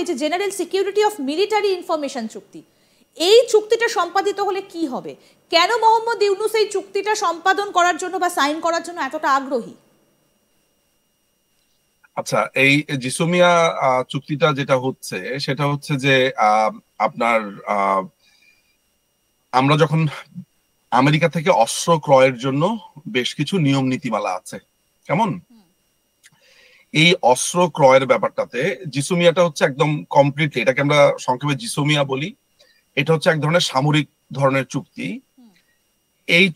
এই যে general security of military information চুক্তি, এই চুক্তিটা সম্পাদিত হলে কি হবে? কেন মোহাম্মদ ইউনূস এই চুক্তিটা সম্পাদন করার জন্য বা সাইন করার জন্য এতটা আগ্রহী? আচ্ছা, এই জিসোমিয়া চুক্তিটা যেটা হচ্ছে সেটা হচ্ছে যে আপনার আমরা যখন আমেরিকা থেকে অস্ত্র ক্রয়ের জন্য বেশ কিছু নিয়ম নীতিমালা আছে, কেমন? এই অস্ত্র ক্রয়ের ব্যাপারটাতে জিসোমিয়াটা হচ্ছে একদম কমপ্লিটলি, এটাকে আমরা সংক্ষেপে জিসোমিয়া বলি। এটা হচ্ছে এক ধরনের সামরিক ধরনের চুক্তি। এই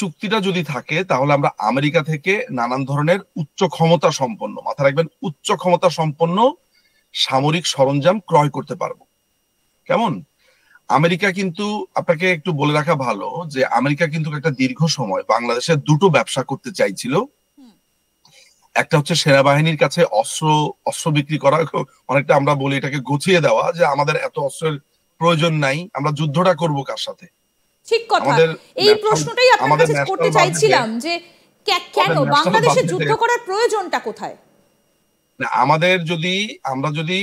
চুক্তিটা যদি থাকে তাহলে আমরা আমেরিকা থেকে নানান ধরনের উচ্চ ক্ষমতা সম্পন্ন, মাথা রাখবেন, উচ্চ ক্ষমতা সম্পন্ন সামরিক সরঞ্জাম ক্রয় করতে পারবো, কেমন? আমেরিকা কিন্তু, আপনাকে একটু বলে রাখা ভালো যে আমেরিকা কিন্তু একটা দীর্ঘ সময় বাংলাদেশের দুটো ব্যবসা করতে চাইছিল। একটা হচ্ছে সেনাবাহিনীর কাছে অস্ত্র বিক্রি করা, অনেকটা আমরা বলি এটাকে গুছিয়ে দেওয়া, যে আমাদের এত অস্ত্রের প্রয়োজন নাই, আমরা যুদ্ধটা করব কার সাথে। ঠিক কথা, এই প্রশ্নটাই আপনার কাছে করতে চাইছিলাম যে কেন বাংলাদেশে যুদ্ধ করার প্রয়োজনটা কোথায়? আমরা যদি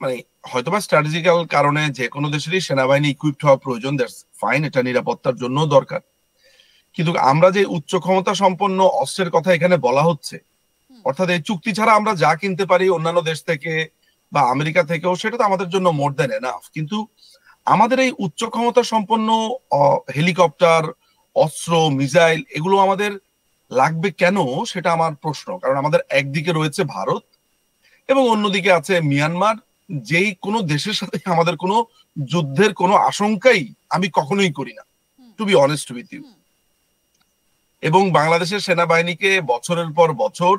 মানে হয়তোবা স্ট্র্যাটেজিক্যাল কারণে যে কোনো দেশেরই সেনাবাহিনী ইকুইপড হওয়া প্রয়োজন, দ্যাটস ফাইন, এটা নিরাপত্তার জন্য দরকার। কিন্তু আমরা যে উচ্চ ক্ষমতা সম্পন্ন অস্ত্রের কথা এখানে বলা হচ্ছে, অর্থাৎ এই চুক্তি ছাড়া আমরা যা কিনতে পারি অন্যান্য দেশ থেকে বা আমেরিকা থেকেও, সেটা তো আমাদের জন্য মোর দ্যান এনাফ। কিন্তু আমাদের এই উচ্চ ক্ষমতা সম্পন্ন হেলিকপ্টার, অস্ত্র, মিসাইল, এগুলো আমাদের লাগবে কেন, সেটা আমার প্রশ্ন। কারণ আমাদের একদিকে রয়েছে ভারত এবং অন্যদিকে আছে মিয়ানমার, যেই কোনো দেশের সাথে আমাদের কোনো যুদ্ধের কোনো আশঙ্কাই আমি কখনোই করি না, to be honest with you. এবং বাংলাদেশের সেনাবাহিনীকে বছরের পর বছর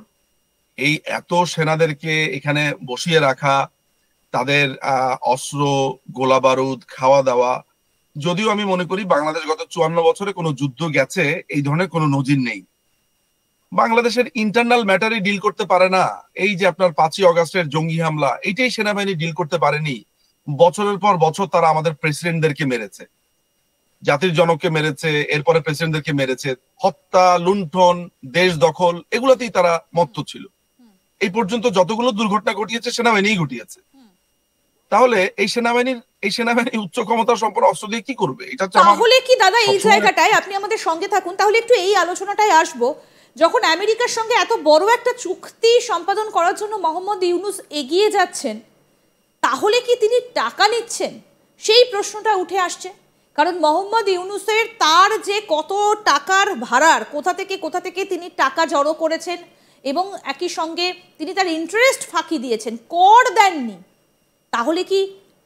এই এত সেনাদেরকে এখানে বসিয়ে রাখা, তাদের অস্ত্র, গোলা বারুদ, খাওয়া দাওয়া, যদিও আমি মনে করি বাংলাদেশ গত 54 বছরে কোনো যুদ্ধ গেছে এই ধরনের কোনো নজির নেই। বাংলাদেশের ইন্টারনাল ম্যাটারই ডিল করতে পারে না। এই যে আপনার 5ই অগাস্টের জঙ্গি হামলা, এইটাই সেনাবাহিনী ডিল করতে পারেনি। বছরের পর বছর তারা আমাদের প্রেসিডেন্টদেরকে মেরেছে, জাতির জনককে মেরেছে, এরপরে প্রেসিডেন্টদেরকে মেরেছে, হত্যা, লুণ্ঠন, দেশ দখল, এগুলাতেই তারা মত্ত ছিল। এই পর্যন্ত যতগুলো দুর্ঘটনা ঘটিয়েছে সেনাবাহিনী ঘটিয়েছে। তাহলে এই সেনাবাহিনী উচ্চ ক্ষমতা সম্পন্ন অস্ত্র দিয়ে কি করবে? এটা তাহলে কি দাদা এই জায়গাটায় আপনি আমাদের সঙ্গে থাকুন, তাহলে একটু এই আলোচনাটায় আসবো। যখন আমেরিকার সঙ্গে এত বড় একটা চুক্তি সম্পাদন করার জন্য মোহাম্মদ ইউনূস এগিয়ে যাচ্ছেন, তাহলে কি তিনি টাকা নিচ্ছেন? সেই প্রশ্নটা উঠে আসছে। কারণ মোহাম্মদ ইউনূসের তার যে কত টাকার ভাড়ার, কোথা থেকে তিনি টাকা জড়ো করেছেন, এবং একই সঙ্গে তিনি তার ইন্টারেস্ট ফাঁকি দিয়েছেন, কর দেননি, তাহলে কি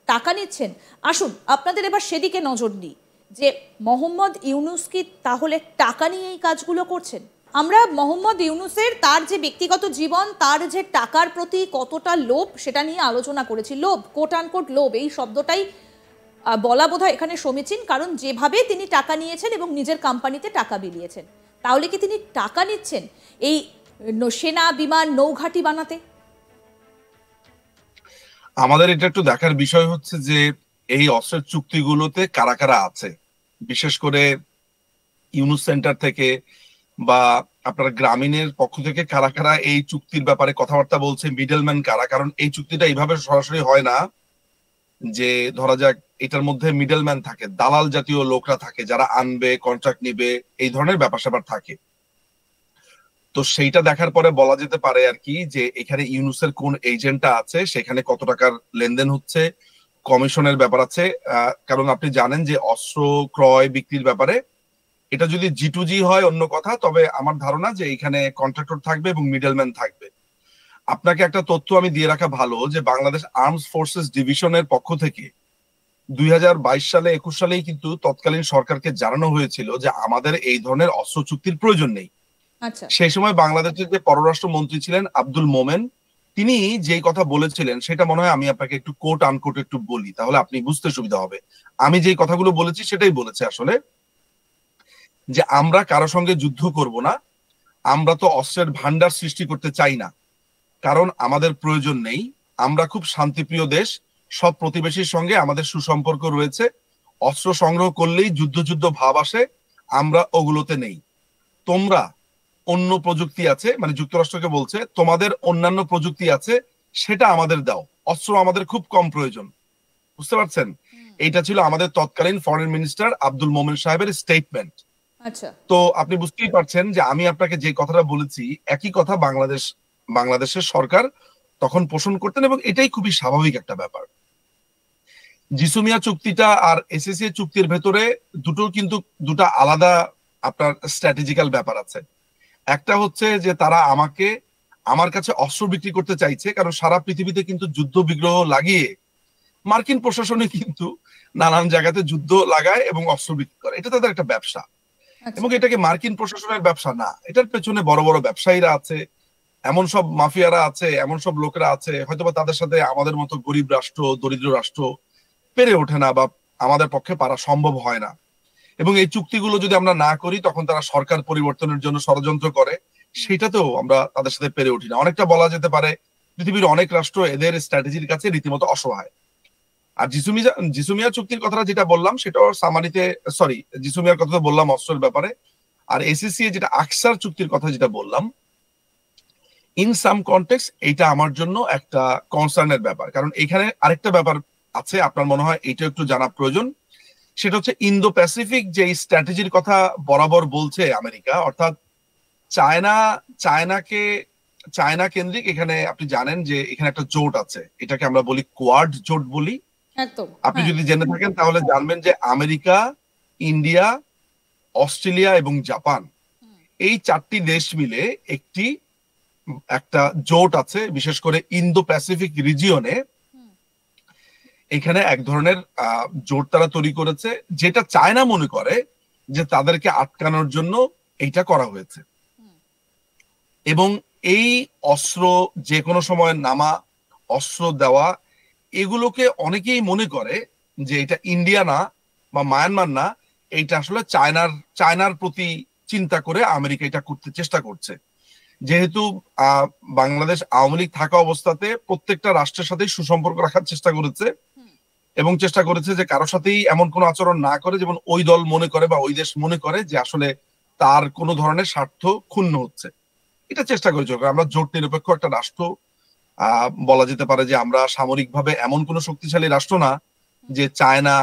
টাকা নিচ্ছেন? আসুন আপনাদের এবার সেদিকে নজর দিই যে মোহাম্মদ ইউনূস কি তাহলে টাকা নিয়ে এই কাজগুলো করছেন? আমরা মোহাম্মদ ইউনূসের তার যে ব্যক্তিগত জীবন, তার যে টাকার প্রতি কতটা লোভ, সেটা নিয়ে আলোচনা করেছি। লোভ, কোট আনকোট লোভ, এই শব্দটাই বলা বোধহয় এখানে সমীচীন, কারণ যেভাবে তিনি টাকা নিয়েছেন এবং নিজের কোম্পানিতে টাকা বিলিয়েছেন, তাহলে কি তিনি টাকা নিচ্ছেন এই সেনা, বিমান, নৌঘাঁটি বানাতে? আমাদের এটা একটু দেখার বিষয় হচ্ছে যে এই অস্ত্রের চুক্তিগুলোতে কারা কারা আছে, বিশেষ করে ইউনূস সেন্টার থেকে বা আপনার গ্রামীণের পক্ষ থেকে কারা কারা এই চুক্তির ব্যাপারে কথাবার্তা বলছে, মিডলম্যান কারা। কারণ এই চুক্তিটা এইভাবে সরাসরি হয় না যে ধরা যাক এটার মধ্যে মিডলম্যান থাকে, দালাল জাতীয় লোকরা থাকে যারা আনবে, কন্ট্রাক্ট নিবে, এই ধরনের ব্যাপার স্যাপার থাকে। তো সেইটা দেখার পরে বলা যেতে পারে আর কি যে এখানে ইউনূসের কোন এজেন্টটা আছে, সেখানে কত টাকার লেনদেন হচ্ছে, কমিশনের ব্যাপার আছে। কারণ আপনি জানেন যে অস্ত্র ক্রয় বিক্রির ব্যাপারে এটা যদি G2G হয় অন্য কথা, তবে আমার ধারণা যে এখানে কন্ট্রাক্টর থাকবে এবং মিডলম্যান থাকবে। আপনাকে একটা তথ্য আমি দিয়ে রাখা ভালো যে বাংলাদেশ আর্মস ফোর্সেস ডিভিশনের পক্ষ থেকে 2022 সালে 21 সালেই কিন্তু তৎকালীন সরকারকে জানানো হয়েছিল যে আমাদের এই ধরনের অস্ত্র চুক্তির প্রয়োজন নেই। সেই সময় বাংলাদেশের যে পররাষ্ট্র মন্ত্রী ছিলেন আব্দুল মোমেন, তিনি যেই কথা বলেছিলেন সেটা মনে হয় আমি আপনাকে একটু কোট আনকোট একটু বলি, তাহলে আপনি বুঝতে সুবিধা হবে। আমি যেই কথাগুলো বলেছি সেটাই বলেছে আসলে, যে আমরা কারো সঙ্গে যুদ্ধ করব না, আমরা তো অস্ত্রের ভান্ডার সৃষ্টি করতে চাই না, কারণ আমাদের প্রয়োজন নেই। আমরা খুব শান্তিপ্রিয় দেশ, সব প্রতিবেশীর সঙ্গে আমাদের সুসম্পর্ক রয়েছে। অস্ত্র সংগ্রহ করলেই যুদ্ধ ভাব আসে, আমরা ওগুলোতে নেই। তোমরা অন্য প্রযুক্তি আছে, মানে যুক্তরাষ্ট্রকে বলছে তোমাদের অন্যান্য প্রযুক্তি আছে, সেটা আমাদের দাও, অস্ত্র আমাদের খুব কম প্রয়োজন। বুঝতে পারছেন? এইটা ছিল আমাদের তৎকালীন ফরেন মিনিস্টার আব্দুল মোমেন সাহেবের স্টেটমেন্ট। আচ্ছা। তো আপনি বুঝতেই পারছেন যে আমি আপনাকে যে কথাটা বলেছি একই কথা বাংলাদেশের সরকার তখন পোষণ করতেন, এবং এটাই খুবই স্বাভাবিক একটা ব্যাপার। জিসুমিয়া চুক্তিটা আর এসএসসি চুক্তির ভেতরে কিন্তু দুটা আলাদা আপনার স্ট্র্যাটেজিক্যাল ব্যাপার আছে। একটা হচ্ছে যে তারা আমার কাছে অস্ত্র বিক্রি করতে চাইছে, কারণ সারা পৃথিবীতে কিন্তু যুদ্ধ বিগ্রহ লাগিয়ে মার্কিন প্রশাসনে কিন্তু নানান জায়গাতে যুদ্ধ লাগায় এবং অস্ত্র বিক্রি করে, এটা তাদের একটা ব্যবসা। এবং এটাকে মার্কিন প্রশাসনের ব্যবসা না, এটার পেছনে বড় বড় ব্যবসায়ীরা আছে, এমন সব মাফিয়ারা আছে, এমন সব লোকেরা আছে, হয়তোবা তাদের সাথে আমাদের মতো গরিব রাষ্ট্র, দরিদ্র রাষ্ট্র পেরে ওঠে না, বা আমাদের পক্ষে পারা সম্ভব হয় না। এবং এই চুক্তিগুলো যদি আমরা না করি তখন তারা সরকার পরিবর্তনের জন্য ষড়যন্ত্র করে, সেটাতেও আমরা তাদের সাথে পেরে উঠি না। অনেকটা বলা যেতে পারে পৃথিবীর অনেক রাষ্ট্র এদের স্ট্র্যাটেজির কাছে রীতিমতো অসহায়। আর জিসুমিয়া চুক্তির কথাটা যেটা বললাম সেটাও সামারিতে, সরি, জিসুমিয়ার কথা তো বললাম অস্ত্রের ব্যাপারে। আর এসিসি যেটা আকসার চুক্তির কথা যেটা বললাম, ইন সাম কনটেক্সট এইটা আমার জন্য একটা কনসার্নের ব্যাপার, কারণ এখানে আরেকটা ব্যাপার আছে, আপনার মনে হয় এটা একটু জানা প্রয়োজন। সেটা হচ্ছে ইন্দো প্যাসিফিক যে স্ট্র্যাটেজির কথা বরাবর বলছে আমেরিকা, অর্থাৎ চায়না কেন্দ্রিক। এখানে আপনি জানেন যে এখানে একটা জোট আছে, এটাকে আমরা বলি কোয়াড জোট বলি। একদম। আপনি যদি জেনে থাকেন তাহলে জানবেন যে আমেরিকা, ইন্ডিয়া, অস্ট্রেলিয়া এবং জাপান, এই চারটি দেশ মিলে একটা জোট আছে, বিশেষ করে ইন্দো প্যাসিফিক রিজিয়নে। এখানে এক ধরনের জোট তারা তৈরি করেছে, যেটা চায়না মনে করে যে তাদেরকে আটকানোর জন্য এইটা করা হয়েছে। এবং এই অস্ত্র যে কোনো সময় নামা, অস্ত্র দেওয়া, এগুলোকে অনেকেই মনে করে যে এটা ইন্ডিয়া না বা মায়ানমার না, এইটা আসলে চায়নার প্রতি চিন্তা করে আমেরিকা এটা করতে চেষ্টা করছে। যেহেতু বাংলাদেশ আওয়ামী লীগ থাকা অবস্থাতে প্রত্যেকটা রাষ্ট্রের সাথে সুসম্পর্ক রাখার চেষ্টা করেছে, এবং চেষ্টা করেছে যে কারোর সাথেই এমন কোনো আচরণ না করে যেমন ওই দল মনে করে বা ওই দেশ মনে করে যে আসলে তার কোনো ধরনের স্বার্থ ক্ষুণ্ণ হচ্ছে। এটা চেষ্টা করেছে। আমরা জোট নিরপেক্ষ একটা রাষ্ট্র, বলা যেতে পারে যে আমরা সামরিকভাবে এমন কোনো শক্তিশালী রাষ্ট্র না যে চায়না,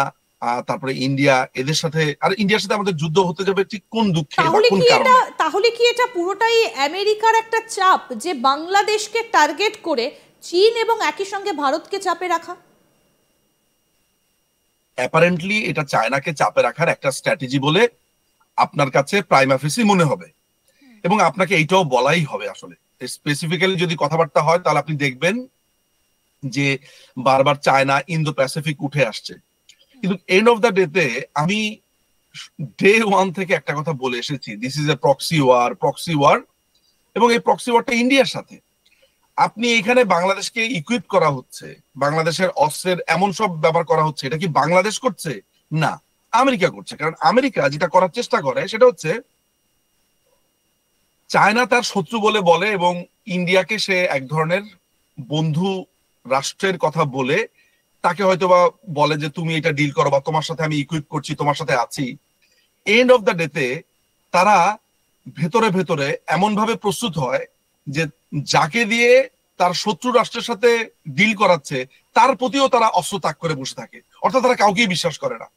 তারপরে ইন্ডিয়া, এদের সাথে, আর ইন্ডিয়ার সাথে আমাদের যুদ্ধ হতে যাবে ঠিক কোন দুঃখে বা কোন কারণে। তাহলে কি এটা পুরোটাই আমেরিকার একটা চাপ যে বাংলাদেশকে টার্গেট করে চীন এবং একই সঙ্গে ভারতকে চাপে রাখা? অ্যাপারেন্টলি এটা চায়নাকে চাপে রাখার একটা স্ট্র্যাটেজি বলে আপনার কাছে প্রাইমা ফেসি মনে হবে, এবং আপনাকে এইটাও বলাই হবে। আসলে স্পেসিফিক্যালি যদি কথাবার্তা হয় তাহলে আপনি দেখবেন যে বারবার চায়না, ইন্দো প্যাসিফিক উঠে আসছে। কিন্তু এন্ড অফ দ্য ডেতে আমি ডে ওয়ান থেকে একটা কথা বলে এসেছি, this is a proxy war, এবং এই প্রক্সি ওয়ারটা ইন্ডিয়ার সাথে। আপনি এখানে বাংলাদেশকে ইকুইপ করা হচ্ছে, বাংলাদেশের অস্ত্রের এমন সব ব্যবহার করা হচ্ছে, এটা কি বাংলাদেশ করছে? না, আমেরিকা করছে। কারণ আমেরিকা যেটা করার চেষ্টা করে সেটা হচ্ছে চায়না তার শত্রু বলে বলে, এবং ইন্ডিয়াকে সে এক ধরনের বন্ধু রাষ্ট্রের কথা বলে তাকে হয়তোবা বলে যে তুমি এটা ডিল করো, বা তোমার সাথে আমি ইকুইপ করছি, তোমার সাথে আছি। এন্ড অফ দ্য ডেতে তারা ভেতরে ভেতরে এমন ভাবে প্রস্তুত হয় যে যাকে দিয়ে তার শত্রু রাষ্ট্রের সাথে ডিল করাচ্ছে তার প্রতিও তারা অস্ত্র ত্যাগ করে বসে থাকে, অর্থাৎ তারা কাউকেই বিশ্বাস করে না।